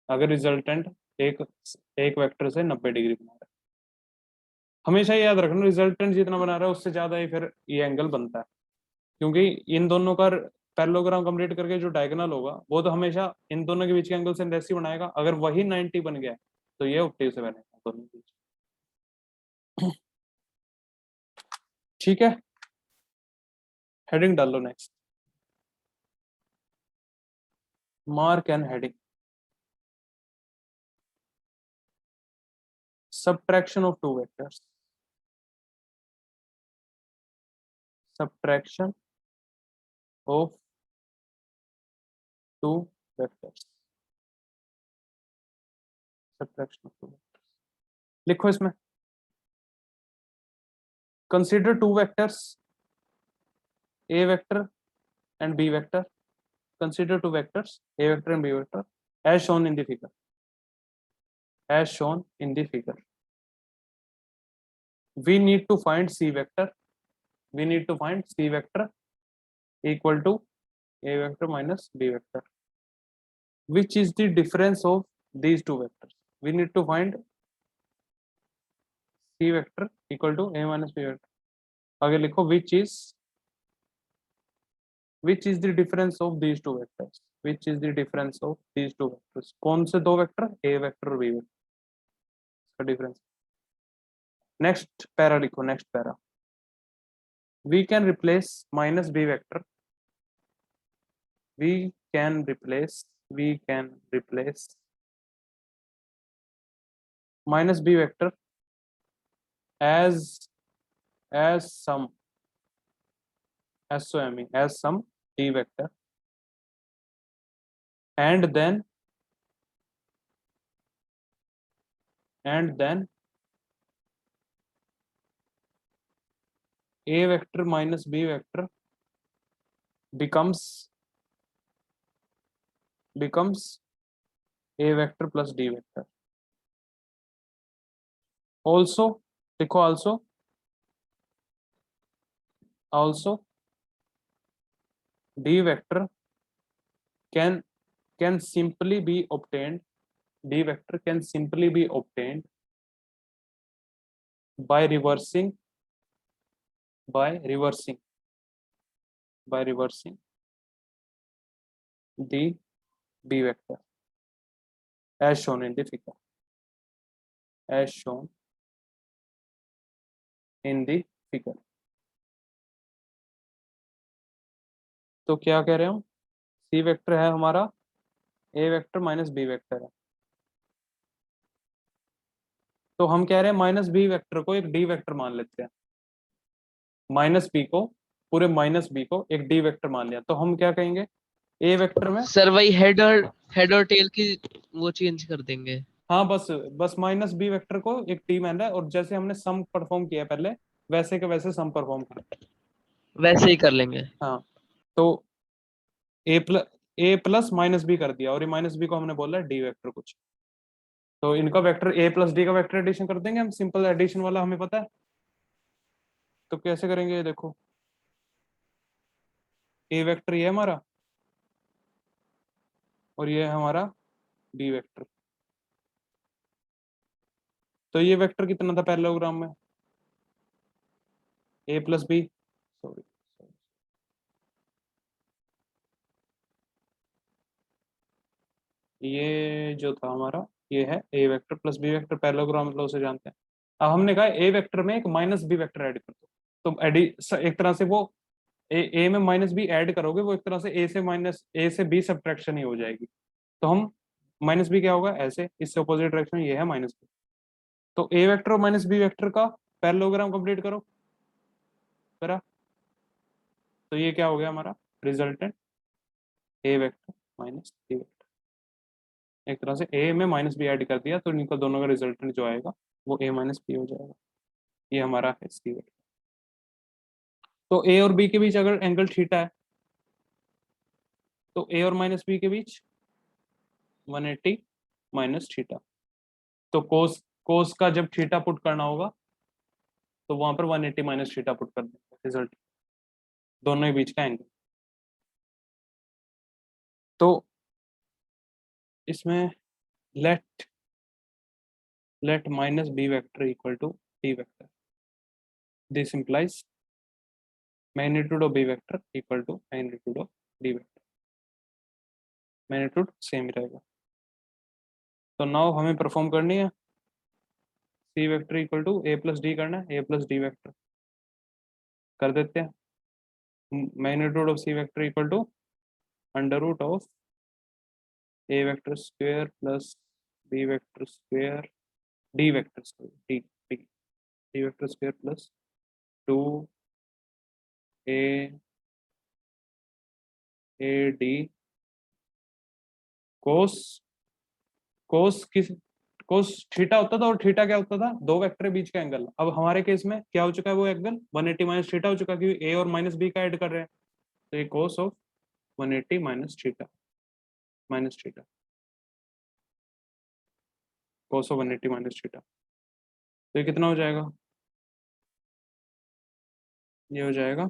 अगर रिजल्टेंट एक वेक्टर से 90 डिग्री बना रहा है। हमेशा याद रखना, रिजल्टेंट जितना बना रहा है उससे ज्यादा ही फिर ये एंगल बनता है, क्योंकि इन दोनों का पैरेललोग्राम कंप्लीट करके जो डायगोनल होगा वो तो हमेशा इन दोनों के बीच के एंगल से लेस ही बनाएगा, अगर वही 90 बन गया तो ये ऑब्ट्यूज से बनेगा दोनों के बीच। ठीक है, हेडिंग डाल लो next, mark and heading. subtraction of two vectors, subtraction of two vectors, subtraction of two vectors। लिखो इसमें, consider two vectors a vector and b vector, consider two vectors a vector and b vector as shown in the figure, as shown in the figure। we need to find c vector, we need to find c vector equal to a vector minus b vector, which is the difference of these two vectors। we need to find c vector equal to a minus b vector। आगे लिखो which is the difference of these two vectors, which is the difference of these two vectors। कौन से दो vector, a vector और b vector का difference. Next para लिखो, next para, we can replace minus b vector, we can replace minus b vector as some d vector, and then a vector minus b vector becomes a vector plus d vector। also देखो, also d vector can simply be obtained, d vector can simply be obtained by reversing the b vector as shown in the figure, as shown in the figure। तो क्या कह रहे हो, c vector है हमारा a vector minus b vector है, तो हम कह रहे हैं माइनस b वेक्टर को एक d वेक्टर मान लेते हैं, माइनस b को, पूरे माइनस b को एक d वेक्टर मान लिया, तो हम क्या कहेंगे, ए वेक्टर में सर वही हेड और टेल की वो चेंज कर देंगे। हाँ बस बस माइनस बी वेक्टर को एक टी मान रहा है, और जैसे हमने सम परफॉर्म किया पहले वैसे के वैसे सम परफॉर्म कर। वैसे ही कर लेंगे। हाँ तो ए प्लस माइनस बी कर दिया, और ये माइनस बी को हमने बोला डी वेक्टर कुछ, तो इनका वेक्टर ए प्लस डी का वेक्टर एडिशन कर देंगे हम, सिंपल एडिशन वाला हमें पता है। तो कैसे करेंगे ये देखो, ए वेक्टर ये है हमारा, और ये है हमारा बी वेक्टर। तो ये वेक्टर कितना था पैरेललोग्राम में, ए प्लस बी, सॉरी ये जो था हमारा, ये है A vector plus B vector, parallelogram मतलब उसे जानते हैं। अब हमने कहा ए वेक्टर में एक माइनस बी वेक्टर ऐड कर दो, तो एडी एक तरह से वो ए में माइनस बी ऐड करोगे, वो एक तरह से ए से बी सब्ट्रैक्शन ही हो जाएगी। तो हम माइनस बी क्या होगा ऐसे, इससे अपोजिट डायरेक्शन ये है माइनस बी। तो ए वेक्टर और माइनस बी वेक्टर का पैरेललोग्राम कंप्लीट करो, करा। तो ये क्या हो गया हमारा रिजल्टेंट, ए वेक्टर माइनस बी वेक्टर। एक तरह से ए में माइनस बी ऐड कर दिया, तो इनका दोनों का रिजल्टेंट जो आएगा वो ए माइनस बी हो जाएगा। ये हमारा है सी वेक्टर। तो ए और बी के बीच अगर एंगल थीटा है, तो ए और माइनस बी के बीच 180 माइनस थीटा। तो कोस कोस का जब थीटा पुट करना होगा तो वहां पर 180 माइनस थीटा पुट कर देंगे, रिजल्ट दोनों के बीच का एंगल। तो इसमें let minus B vector equal to D vector, this implies magnitude of B vector equal to magnitude of D vector, magnitude same ही रहेगा। तो नाउ हमें परफॉर्म करनी है C vector equal to A plus D करना है, A plus D vector कर देते हैं। Magnitude of C vector equal to under root of A vector square plus B vector square D vector square D D D vector square plus 2 A D cos cos किस cos theta होता था, और theta क्या होता था, दो vector के बीच का एंगल। अब हमारे केस में क्या हो चुका है वो एंगल 180 माइनस थीटा हो चुका है, क्योंकि ए और माइनस बी का ऐड कर रहे हैं। तो ये cos of 180 minus theta, minus theta cos of 180 minus theta. तो ये कितना हो जाएगा, ये हो जाएगा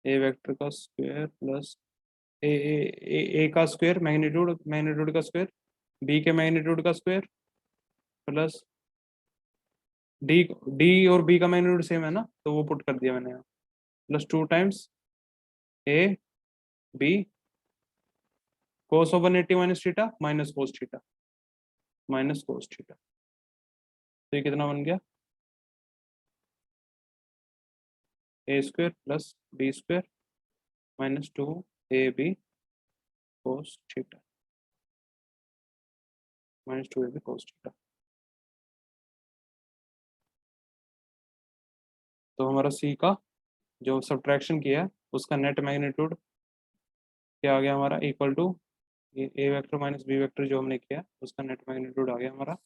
ए वेक्टर का स्क्वायर प्लस ए का स्क्वायर मैग्नीट्यूड मैग्नीट्यूड का स्क्वायर, बी के मैग्नीट्यूड का स्क्वायर प्लस डी डी और बी का मैग्नीट्यूड सेम है ना, तो वो पुट कर दिया मैंने यहाँ, plus 2 times A B cos of 180 minus theta minus cos theta, minus cos theta. तो ये कितना बन गया, A square plus B square minus 2 A B cos theta, minus 2 A B cos theta. तो हमारा सी का जो सब्ट्रैक्शन किया है उसका नेट मैग्नीट्यूड क्या आ गया हमारा, इक्वल टू ये ए वेक्टर माइनस बी वेक्टर जो हमने किया उसका नेट मैग्नीट्यूड आ गया हमारा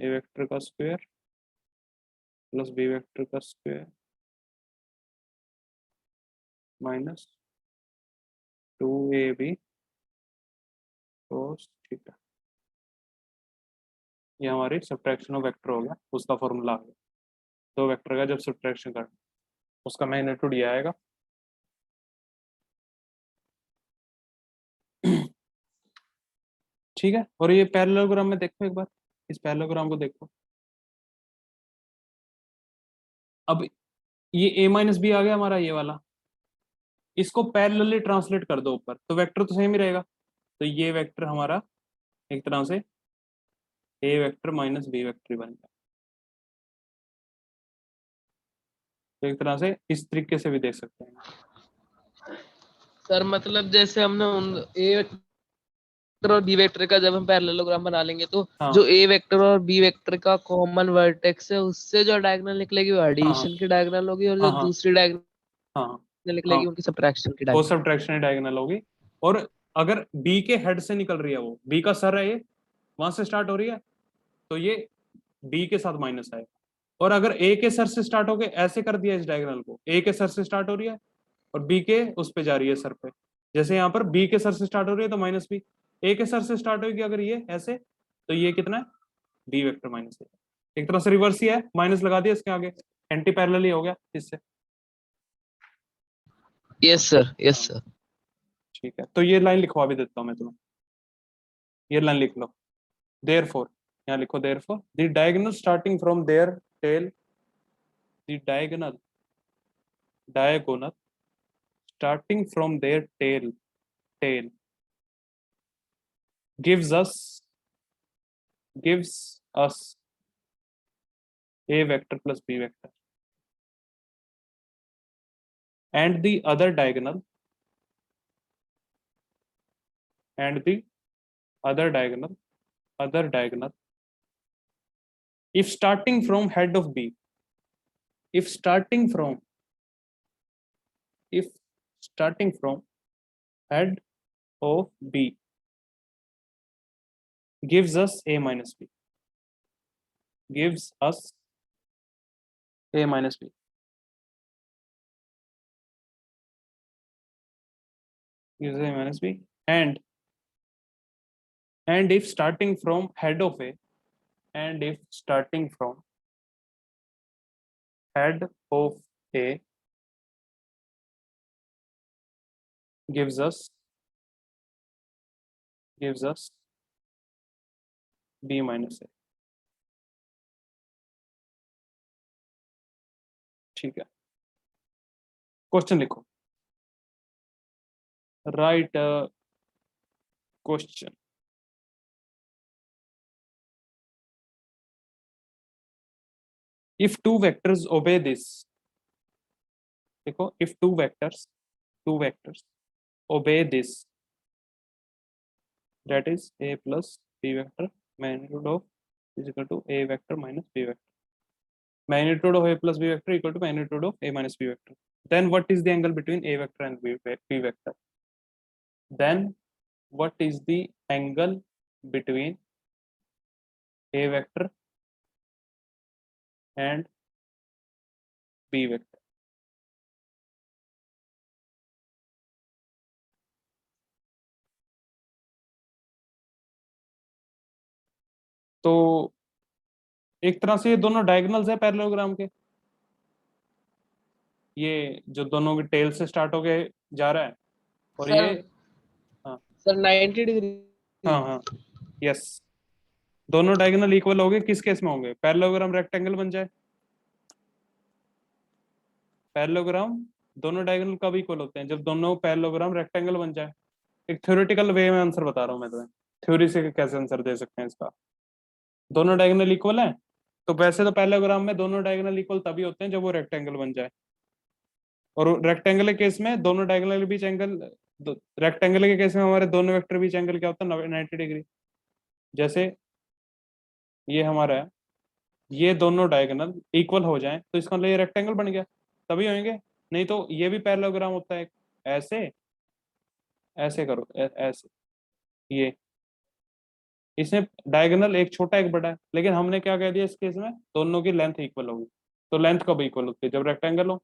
ए वेक्टर का स्क्वायर प्लस बी वेक्टर का square minus 2ab cos theta. ये हमारी सब्ट्रैक्शन ऑफ वेक्टर हो गया, उसका फॉर्मूला आ गया। दो वेक्टर का जब सब्ट्रैक्शन करना उसका मैग्नीट्यूड ये आएगा। ठीक है, और ये पैरेललोग्राम में देखो एक बार, इस पैरेललोग्राम को देखो। अब ये a माइनस बी आ गया हमारा ये वाला, इसको पैरेलली ट्रांसलेट कर दो ऊपर, तो वेक्टर तो सेम ही रहेगा। तो ये वेक्टर हमारा एक तरह से ए वेक्टर माइनस बी वेक्टर बन गया। तो एक तरह से इस तरीके से भी देख सकते हैं सर मतलब जैसे हमने उन ए वेक्टर और बी वेक्टर का जब हम पैरेललोग्राम बना लेंगे तो हाँ जो ए वेक्टर और बी वेक्टर का कॉमन वर्टेक्स है उससे जो डायगोनल निकलेगी वो हाँ एडिशन की डायगोनल होगी, और जो हाँ हाँ दूसरी डायगोनल हाँ निकलेगी हाँ, उनकी सब्ट्रैक्शन की वो डायगोनल। सब्ट्रैक्शन डायगोनल होगी। और अगर बी के हेड से निकल रही है, वो बी का सर है, ये वहां से स्टार्ट हो रही है, तो ये बी के साथ माइनस आएगा। और अगर ए के सर से स्टार्ट होके ऐसे कर दिया इस डायगोनल को, ए के सर से स्टार्ट हो रही है और बी के उस पे जा रही है सर पे, जैसे यहाँ पर बी के सर से स्टार्ट हो रही है तो माइनस बी, ए के सर से स्टार्ट होगी अगर ये ऐसे, तो ये कितना है, बी वेक्टर माइनस ए। एक तरह से रिवर्स ही है, माइनस लगा दिया इसके आगे, एंटी पैरेलल ही हो गया इससे। यस सर, यस हाँ सर। ठीक है, तो ये लाइन लिखवा भी देता हूँ मैं तुम्हें, ये लाइन लिख लो। therefore, यहाँ लिखो therefore the diagonal starting from their tail, the diagonal starting from their tail gives us a vector plus b vector, and the other diagonal and the other diagonal if starting from head of b, if starting from if starting from head of b gives us a minus b, gives us a minus b, gives a minus b, and if starting from head of a, and if starting from head of a gives us b minus a। ठीक है, question लिखो, right question. if two vectors obey this, देखो if two vectors obey this, that is a plus b vector magnitude of is equal to a vector minus b vector, magnitude of a plus b vector equal to magnitude of a minus b vector, then what is the angle between a vector and b vector? Then what is the angle between a vector and b vector? तो एक तरह से ये दोनों diagonals है parallelogram के, ये जो दोनों के टेल से स्टार्ट होके जा रहा है, और ये, सर हाँ सर 90 डिग्री। हाँ हाँ यस, दोनों डायगोनल इक्वल होंगे किस केस में होंगे, पैरेललोग्राम रेक्टेंगल बन जाए। पैरेललोग्राम दोनों डायगोनल कब इक्वल होते हैं, जब दोनों पैरेललोग्राम रेक्टेंगल बन जाए। एक थ्योरेटिकल वे में आंसर बता रहा हूँ मैं तुम्हें, थ्योरी से कैसे आंसर दे सकते हैं इसका। दोनों डायगोनल इक्वल हैं, तो वैसे तो पैरेललोग्राम में दोनों डायगोनल इक्वल तभी होते हैं जब वो रेक्टेंगल बन जाए, और रेक्टेंगल के केस में दोनों डायगोनल के बीच एंगल, रेक्टेंगल के केस में हमारे दोनों वेक्टर बीच एंगल क्या होता है, 90 डिग्री। जैसे ये हमारा है, ये दोनों डायगोनल इक्वल हो जाएं तो इसका मतलब ये रेक्टेंगल बन गया, तभी होंगे, नहीं तो ये भी पैरेललोग्राम होता है, ऐसे ऐसे करो ऐसे, ये इसमें डायगोनल एक छोटा एक बड़ा है, लेकिन हमने क्या कह दिया इस केस में, दोनों की लेंथ इक्वल होगी। तो लेंथ कब इक्वल होती है, जब रेक्टेंगल हो,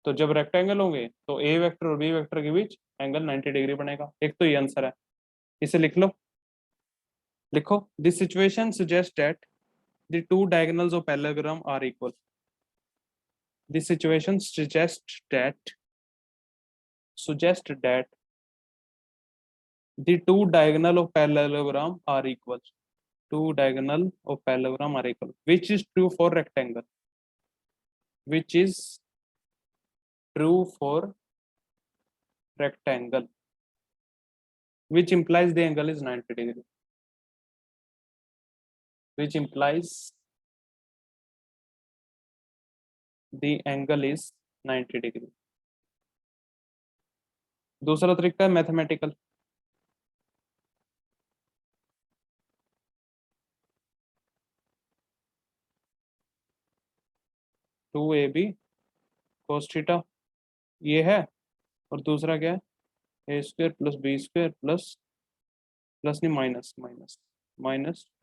तो जब रेक्टेंगल होंगे तो ए वेक्टर और बी वेक्टर के बीच एंगल 90 डिग्री बनेगा। एक तो ये आंसर है, इसे लिख लो, लिखो this situation suggests that the two diagonals of parallelogram are equal, this situation suggests that the two diagonal of parallelogram are equal, two diagonal of parallelogram are equal, which is true for rectangle, which is true for rectangle, which implies the angle is 90 degree, which implies the angle is 90 degree। दूसरा तरीका है mathematical, 2ab cos theta ये है, और दूसरा क्या है, A square plus B square plus, plus नहीं minus, minus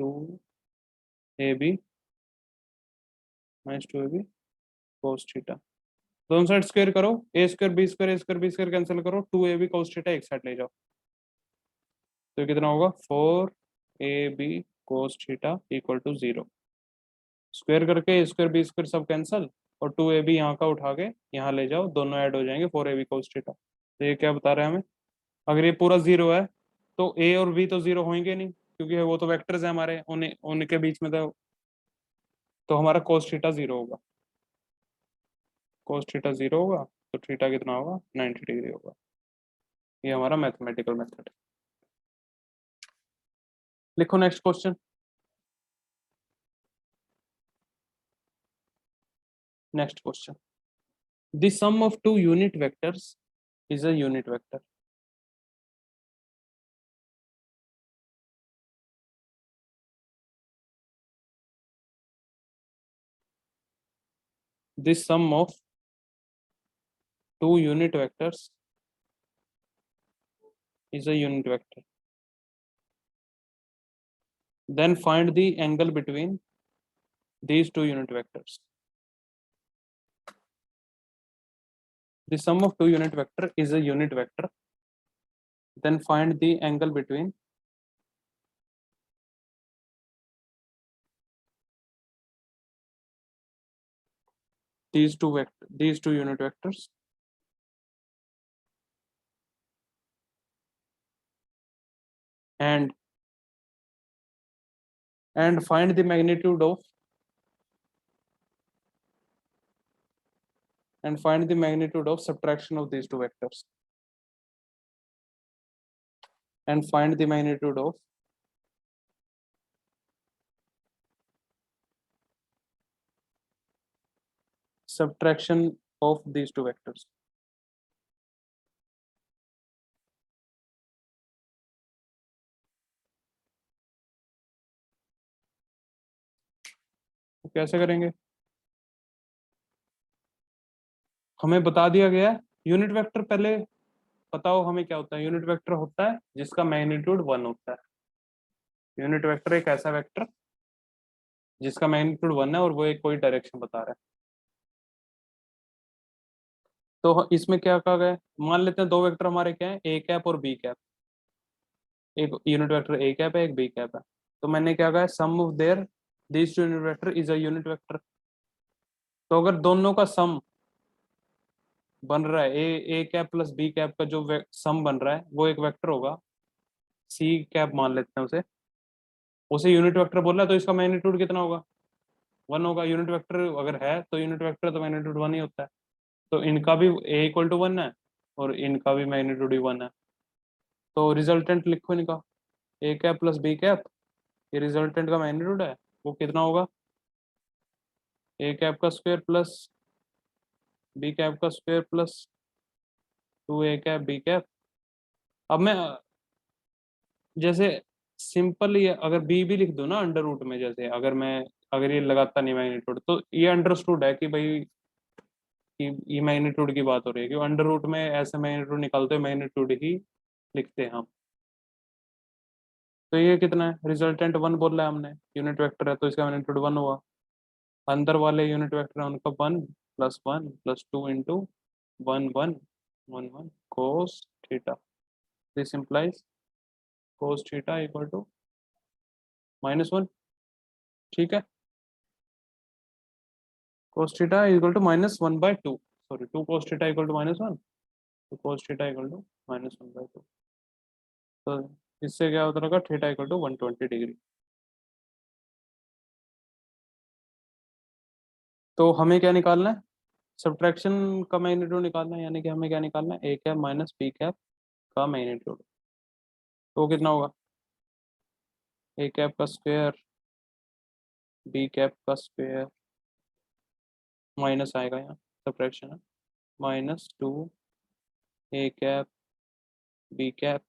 2ab minus 2ab cos theta. दोनों साइड स्क्वायर करो, A square B square, A square B square cancel करो, 2ab cos थीटा एक साइड ले जाओ, तो कितना होगा 4ab cos theta equal to 0। Square करके ए स्क्वायर बी स्क्वायर सब कैंसिल, और 2ab यहाँ का उठा के यहाँ ले जाओ, दोनों ऐड हो जाएंगे, 4ab cos थीटा। तो ये क्या बता रहे हैं हमें, अगर ये पूरा 0 है तो ए और बी तो 0 होंगे नहीं, क्योंकि वो तो वेक्टर्स है हमारे, उन्हें उनके बीच में तो हमारा cos थीटा 0 होगा, cos थीटा 0 होगा, तो थीटा कितना होगा 90 डिग्री होगा। ये हमारा मैथमेटिकल मेथड है। लिखो next question. Next question, the sum of two unit vectors is a unit vector. The sum of two unit vectors is a unit vector, then find the angle between these two unit vectors. The sum of two unit vector is a unit vector, then find the angle between these two unit vectors, and find the magnitude of subtraction of these two vectors, and find the magnitude of subtraction of these two vectors. तो कैसे करेंगे, हमें बता दिया गया है unit vector, पहले बताओ हमें क्या होता है। यूनिट वेक्टर होता है जिसका मैग्नीट्यूड 1 होता है। यूनिट वेक्टर एक ऐसा वेक्टर जिसका मैग्नीट्यूड 1 है और वो एक कोई डायरेक्शन बता रहा है। तो इसमें क्या कहा गया है, मान लेते हैं दो वेक्टर हमारे क्या है, ए कैप और बी कैप। एक यूनिट वेक्टर ए कैप है, एक बी कैप है। तो मैंने क्या कहा है, sum of their this two unit vector is a unit vector. तो अगर दोनों का सम बन रहा है, A cap plus B cap का जो सम बन रहा है वो एक वेक्टर होगा, सी कैप मान लेते हैं उसे, यूनिट वेक्टर बोल रहा है, तो इसका मैग्नीट्यूड कितना होगा 1 होगा। यूनिट वेक्टर अगर है तो यूनिट वेक्टर तो मैग्नीट्यूड 1 ही होता है। तो इनका भी ए इक्वल टू 1 है और इनका भी मैग्नीट्यूड ही 1 है। तो रिजल्टेंट लिखो इनका, ए कैप प्लस बी कैप, ये रिजल्टेंट का मैग्नीट्यूड है, वो कितना होगा, ए कैप का स्क्वायर प्लस बी कैप का square plus 2 A cap B cap. अब मैं जैसे सिंपल ये अगर बी भी लिख दूं ना अंडर रूट में, जैसे अगर ये लगाता नहीं मैग्नीट्यूड, तो ये अंडरस्टूड है कि भाई कि ये मैग्नीट्यूड की बात हो रही है, क्योंकि अंडर रूट में ऐसे मैग्नीट्यूड निकालते हुए मैग्नीट्यूड ही लिखते हैं हम। तो ये कितना है, रिजल्टेंट 1 बोल रहा है हमने, यूनिट वेक्टर है तो इसका मैग्नीट्यूड 1 हुआ। अंदर वाले यूनिट वेक्टर है उनका 1 plus 2 into 1 cos theta. This implies cos theta equal to -1। ठीक है, cos theta equal to -1/2, sorry 2 cos theta equal to -1, तो कोस थीटा इक्वल टू -1/2। तो इससे क्या होता रहेगा, थीटा इक्वल टू 120 डिग्री। तो हमें क्या निकालना है, सब्ट्रैक्शन का मैग्नीट्यूड निकालना है, यानी कि हमें क्या निकालना है, A cap minus B cap का मैग्नीट्यूड। तो वो कितना होगा, ए कैप का स्क्वायर बी कैप का स्क्वायर माइनस आएगा, यहाँ सब्ट्रैक्शन है, -2 A cap B cap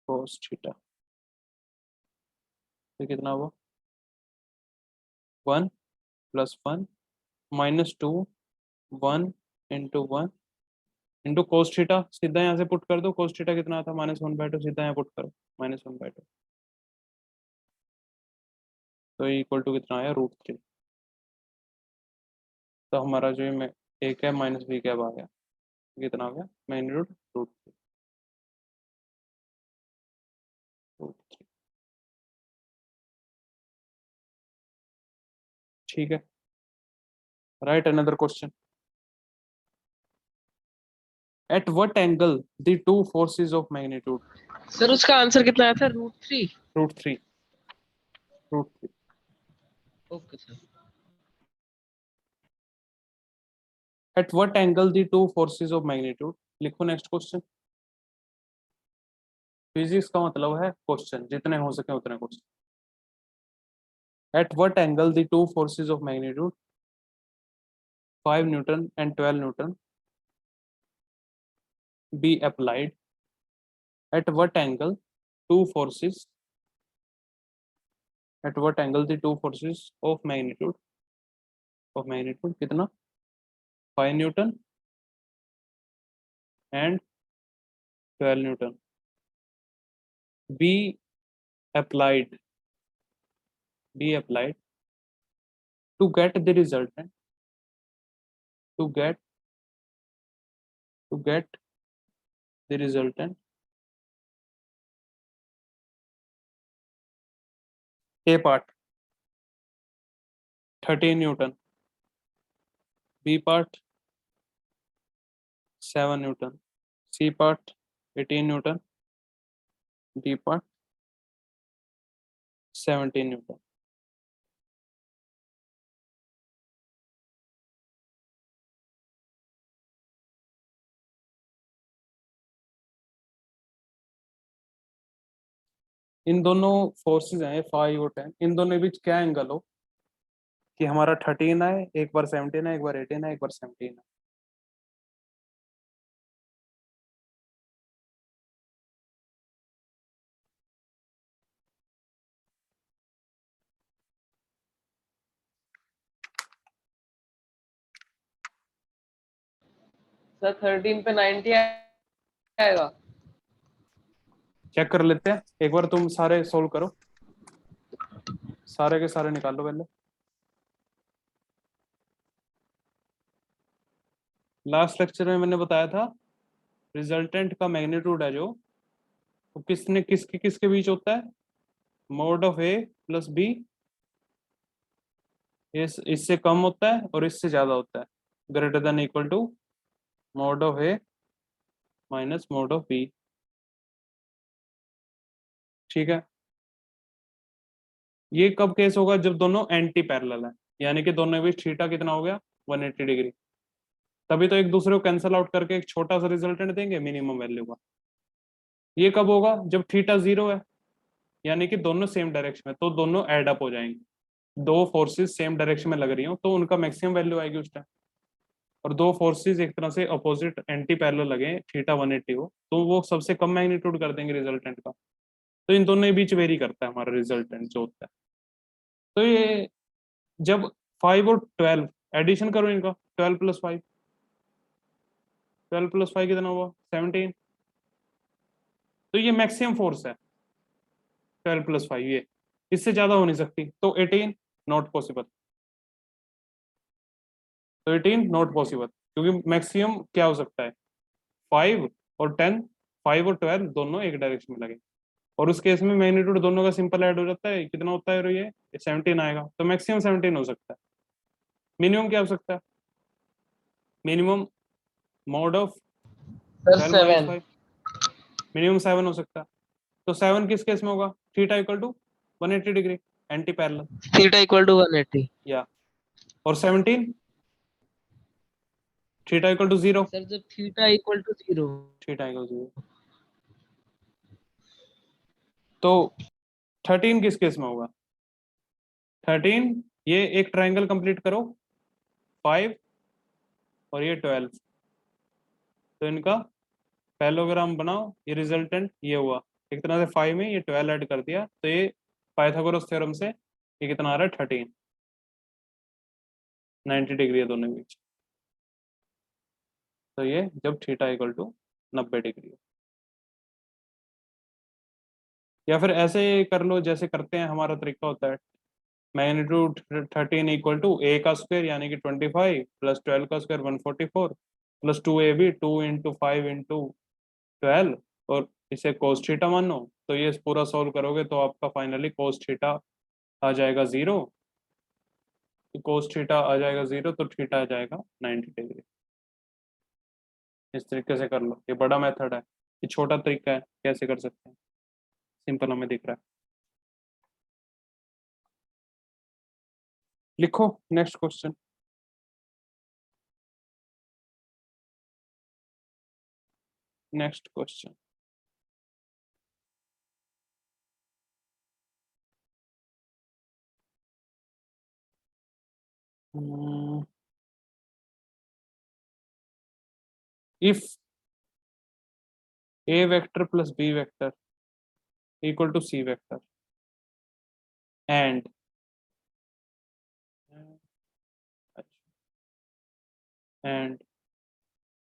cos theta. तो कितना हुआ 1 + 1 -2 1 × 1 इंटू कोस थीटा, सीधा यहाँ से पुट कर दो, कोस थीटा कितना था -1/2, सीधा यहाँ पुट करो -1/2, तो इक्वल टू कितना आया √3। तो हमारा जो ये एक है माइनस बी कैब आ गया, कितना आ गया मैग्नीट्यूड √3। ठीक है, right another question. At what angle the two forces of magnitude, sir उसका आंसर कितना आया था √3? √3, √3। Okay sir. At what angle the two forces of magnitude, लिखो नेक्स्ट क्वेश्चन। फिजिक्स का मतलब है क्वेश्चन, जितने हो सके उतने question. At what angle the two forces of magnitude 5 Newton and 12 Newton be applied, at what angle two forces, at what angle the two forces of magnitude कितना 5 Newton and 12 Newton be applied to get the resultant, to get the resultant A part 13 Newton, B part 7 Newton, C part 18 Newton, D part 17 Newton। इन दोनों forces हैं 5 और 10, इन दोनों के बीच क्या angle हो कि हमारा 13 है, एक बार 17 है, एक बार 18 है, एक बार 17 है। सर 13 पे 90 आएगा। चेक कर लेते हैं एक बार, तुम सारे सोल्व करो, सारे के सारे निकालो पहले। लास्ट लेक्चर में मैंने बताया था रिजल्टेंट का मैग्नीट्यूड है जो, वो किसके किसके बीच होता है, mod of A plus B, इससे कम होता है और इससे ज्यादा होता है, greater than equal to mod of A minus mod of B. ठीक है, ये कब केस होगा, जब दोनों एंटी पैरेलल है, यानी कि दोनों के बीच थीटा कितना हो गया 180 डिग्री, तभी तो एक दूसरे को कैंसल आउट करके एक छोटा सा रिजल्टेंट देंगे मिनिमम वैल्यू का। ये कब होगा, जब थीटा 0 है, यानी कि दोनों सेम डायरेक्शन में, तो दोनों एड अप हो जाएंगे। दो फोर्सेस सेम डायरेक्शन में लग रही हो तो उनका मैक्सिमम वैल्यू आएगी उस टाइम, और दो फोर्सेस एक तरह से अपोजिट एंटी पैरेलल लगे, थीटा 180 हो, तो वो सबसे कम मैग्नीट्यूड कर देंगे रिजल्टेंट का। तो इन दोनों के बीच वेरी करता है हमारा रिजल्टेंट जो होता है। तो ये जब 5 और 12 एडिशन करो इनका, 12 + 5 कितना हुआ 17, तो ये मैक्सिमम फोर्स है 12 + 5, ये इससे ज्यादा हो नहीं सकती, तो 18 नॉट पॉसिबल, तो 18 नॉट पॉसिबल, क्योंकि मैक्सिमम क्या हो सकता है 5 और 10, 5 और 12 दोनों एक डायरेक्शन में लगे, और उस केस में मैग्नीट्यूड दोनों का सिंपल ऐड हो जाता है, कितना होता है ये 17 आएगा, तो मैक्सिमम 17 हो सकता है। मिनिमम क्या हो सकता है, minimum mod of sir 12 - 7। 5, minimum 7 हो सकता है। तो 7 किस केस में होगा, theta equal to 180 degree anti parallel, theta equal to 180। या और 17 थीटा इक्वल टू 0, सर जब theta equal to 0। Theta equal 0, तो 13 किस केस में होगा, 13 ये एक ट्रायंगल कंप्लीट करो 5 और ये 12, तो इनका पैरेललोग्राम बनाओ, ये रिजल्टेंट ये हुआ, एक तरह से 5 में ये 12 ऐड कर दिया, तो ये पाइथागोरस थ्योरम से ये कितना आ रहा है 13, 90 डिग्री है दोनों के बीच। तो ये जब थीटा इक्वल टू 90 डिग्री हो, या फिर ऐसे कर लो जैसे करते हैं, हमारा तरीका होता है मैग्नीट्यूड 13 इक्वल टू ए का स्क्वायर यानी कि 25 प्लस 12 का square 144 plus 2ab 2 into 5 into 12 और इसे कोस थीटा मानो। तो ये पूरा सॉल्व करोगे तो आपका फाइनली कोस थीटा आ जाएगा 0, कोस थीटा आ जाएगा 0 तो थीटा आ जाएगा 90 डिग्री। इस तरीके से कर लो, ये बड़ा मेथड है, ये छोटा तरीका है, कैसे कर सकते हैं, सिंपल हमें दिख रहा है। लिखो next question. Next question, if a vector plus b vector equal to c vector and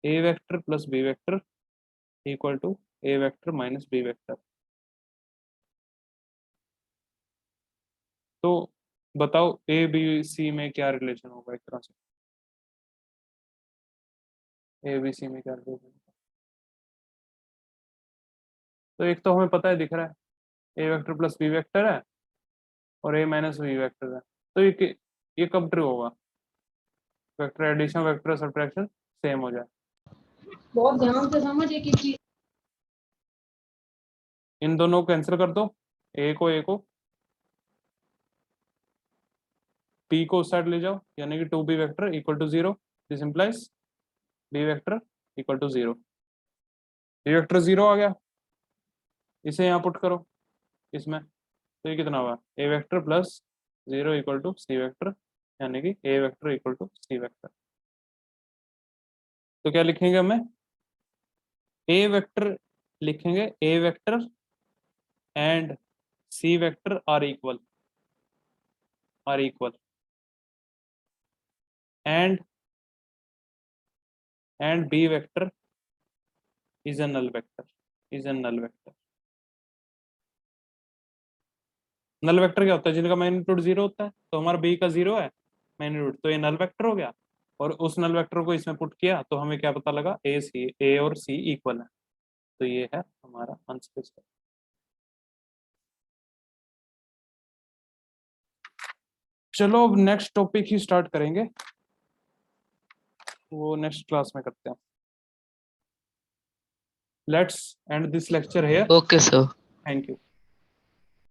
a vector plus b vector equal to a vector minus b vector, तो बताओ ए बी सी में क्या relation होगा। एक तरह से A B C में क्या रिलेशन होगा, तो एक तो हमें पता है, दिख रहा है A vector plus B vector है और ए माइनस बी वेक्टर है, तो ये कब ट्रू होगा, vector addition vector subtraction same हो जाए। बहुत ध्यान से समझ एक चीज। इन दोनों को कैंसिल कर दो, ए को पी को उस साइड ले जाओ यानी कि 2b vector equal to 0, this implies B vector equal to 0, B vector 0 आ गया, इसे यहाँ पुट करो इसमें, तो ये कितना हुआ A vector plus 0 equal to C vector यानी कि A vector equal to C vector. तो क्या लिखेंगे हमें, ए वेक्टर लिखेंगे, A vector and C vector are equal and b vector is a null vector, null vector क्या होता है, जिनका मैग्नीट्यूड 0 होता है, तो हमारा b का 0 है मैग्नीट्यूड, तो ये नल वेक्टर हो गया, और उस नल वेक्टर को इसमें पुट किया तो हमें क्या पता लगा, ए और सी इक्वल है, तो ये है हमारा आंसर इसका। चलो अब नेक्स्ट टॉपिक ही स्टार्ट करेंगे, वो नेक्स्ट क्लास में करते हैं। Let's end this lecture here. Okay sir. Thank you.